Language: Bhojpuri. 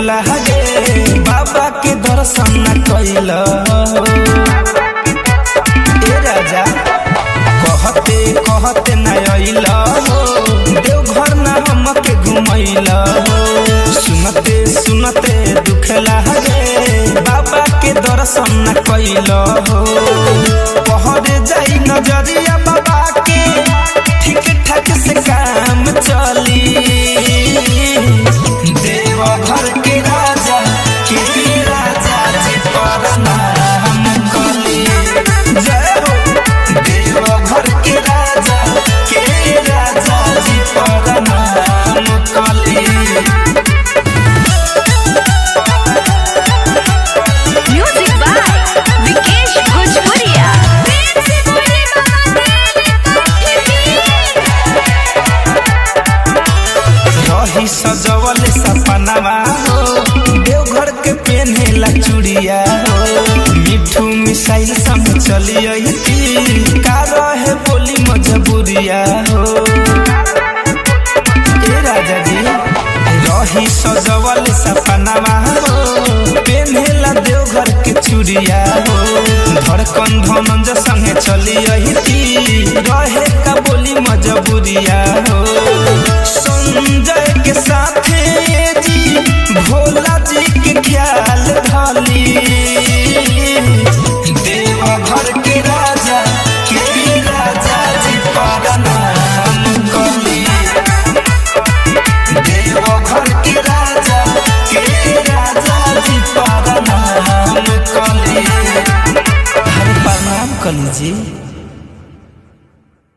दुखला गे बाबा के दर्शन न कैल ए राजा कहते कहते न अइल देवघर न हमके घुमैल सुनते सुनते दुखला गे बाबा के दर्शन न कैल पहरे जाई नजरिया बाबा के ठीक ठाक से काम चली देवघर के राजा जी पर नाम कली जय हो देवघर के राजा जी पर नाम कली। म्यूजिक बाय विकेश भोजपुरिया। रही सजवल सपनावा हो देवघर के पेन्हेला चूड़िया हो मिठू मिसाइल संग चली अइती का रहे बोली मजबूरिया हो ए राजा जी रही सजवल सपनावा हो पेन्हेला देवघर के चूड़िया हो धड़कन धनंज संगे चली अइती रहे का बोली मजबूरिया हो संजय के साथे जी भोला जी के ख्याल धाली देवघर के राजा जी पर नाम कली देवघर के राजा जी पर नाम कली। हर प्रणाम कली जी।